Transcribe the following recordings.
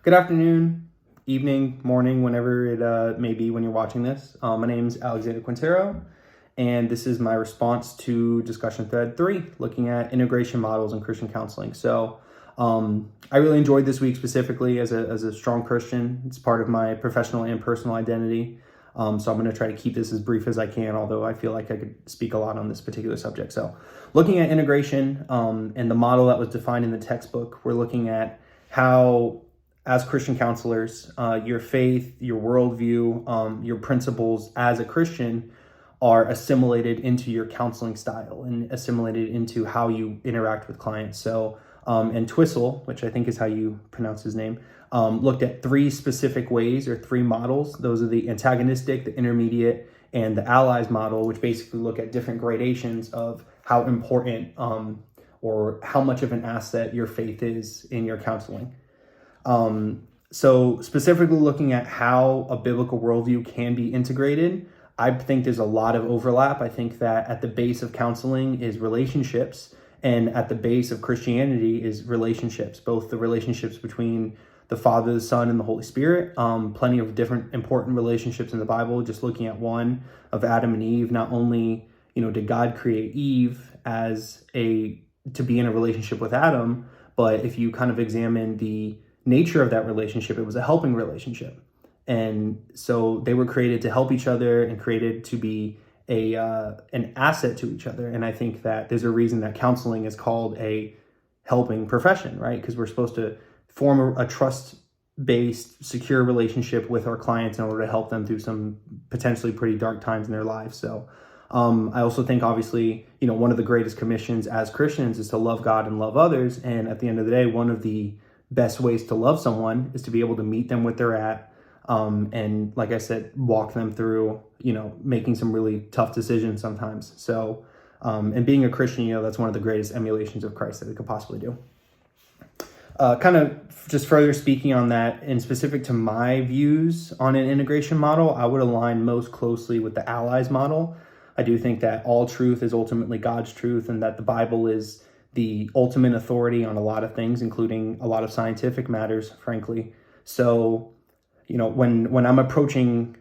Good afternoon, evening, morning, whenever it may be when you're watching this. My name is Alexander Quintero, and this is my response to discussion thread 3, looking at integration models in Christian counseling. So I really enjoyed this week specifically as a strong Christian. It's part of my professional and personal identity. So I'm going to try to keep this as brief as I can, although I feel like I could speak a lot on this particular subject. So looking at integration and the model that was defined in the textbook, we're looking at how, as Christian counselors, your faith, your worldview, your principles as a Christian are assimilated into your counseling style and assimilated into how you interact with clients. So, and Twistle, which I think is how you pronounce his name, looked at 3 specific ways or 3 models. Those are the antagonistic, the intermediate, and the allies model, which basically look at different gradations of how important or how much of an asset your faith is in your counseling. So specifically looking at how a biblical worldview can be integrated, I think there's a lot of overlap. I think that at the base of counseling is relationships, and at the base of Christianity is relationships, both the relationships between the Father, the Son, and the Holy Spirit. Plenty of different important relationships in the Bible. Just looking at one of Adam and Eve, not only, did God create Eve to be in a relationship with Adam, but if you kind of examine the nature of that relationship, it was a helping relationship. And so they were created to help each other and created to be an asset to each other. And I think that there's a reason that counseling is called a helping profession, right? Because we're supposed to form a trust-based, secure relationship with our clients in order to help them through some potentially pretty dark times in their lives. So I also think, obviously, one of the greatest commissions as Christians is to love God and love others. And at the end of the day, one of the best ways to love someone is to be able to meet them where they're at. And like I said, walk them through, making some really tough decisions sometimes. So, and being a Christian, that's one of the greatest emulations of Christ that we could possibly do. Kind of just further speaking on that, and specific to my views on an integration model, I would align most closely with the allies model. I do think that all truth is ultimately God's truth, and that the Bible is the ultimate authority on a lot of things, including a lot of scientific matters, frankly. So, when I'm approaching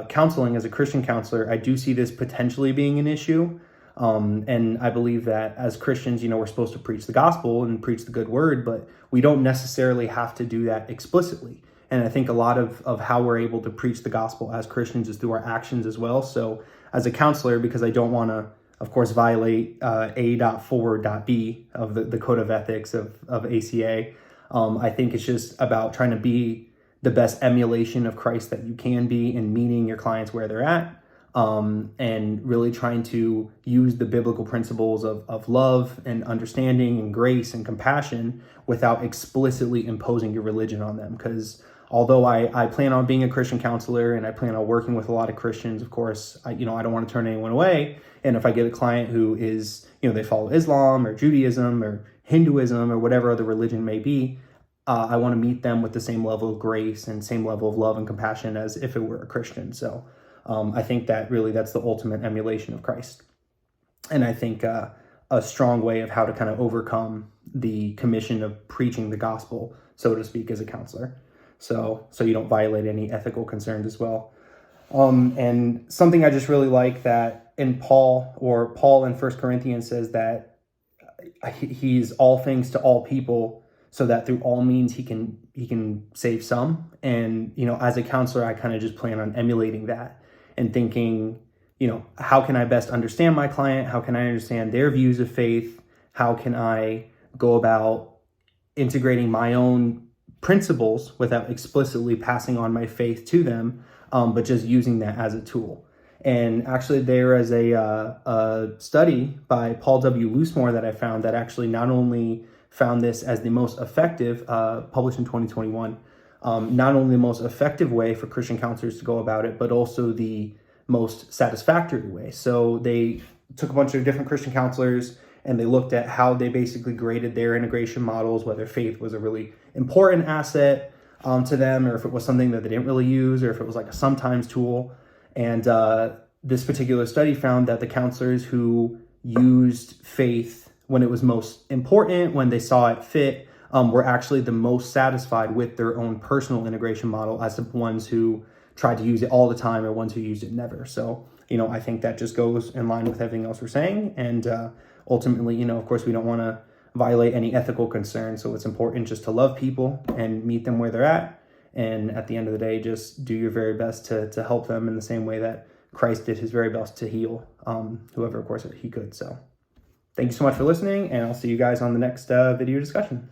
counseling as a Christian counselor, I do see this potentially being an issue. And I believe that as Christians, we're supposed to preach the gospel and preach the good word, but we don't necessarily have to do that explicitly. And I think a lot of how we're able to preach the gospel as Christians is through our actions as well. So as a counselor, because I don't want to, of course, violate A.4.B of the Code of Ethics of ACA, I think it's just about trying to be the best emulation of Christ that you can be in meeting your clients where they're at. And really trying to use the biblical principles of love and understanding and grace and compassion without explicitly imposing your religion on them. Because although I plan on being a Christian counselor and I plan on working with a lot of Christians, of course, I don't want to turn anyone away. And if I get a client who is, they follow Islam or Judaism or Hinduism or whatever other religion may be, I want to meet them with the same level of grace and same level of love and compassion as if it were a Christian. So I think that really that's the ultimate emulation of Christ. And I think a strong way of how to kind of overcome the commission of preaching the gospel, so to speak, as a counselor. So you don't violate any ethical concerns as well. And something I just really like that in Paul in 1 Corinthians says that he's all things to all people, so that through all means he can save some. And, as a counselor, I kind of just plan on emulating that and thinking, how can I best understand my client? How can I understand their views of faith? How can I go about integrating my own principles without explicitly passing on my faith to them, but just using that as a tool? And actually there is a study by Paul W. Loosemore that I found that actually not only found this as the most effective, published in 2021, not only the most effective way for Christian counselors to go about it, but also the most satisfactory way. So they took a bunch of different Christian counselors and they looked at how they basically graded their integration models, whether faith was a really important asset to them, or if it was something that they didn't really use, or if it was like a sometimes tool. And this particular study found that the counselors who used faith when it was most important, when they saw it fit, were actually the most satisfied with their own personal integration model as the ones who tried to use it all the time or ones who used it never. So, I think that just goes in line with everything else we're saying. And ultimately, of course, we don't want to violate any ethical concerns. So it's important just to love people and meet them where they're at. And at the end of the day, just do your very best to help them in the same way that Christ did his very best to heal whoever, of course, he could. So thank you so much for listening, and I'll see you guys on the next video discussion.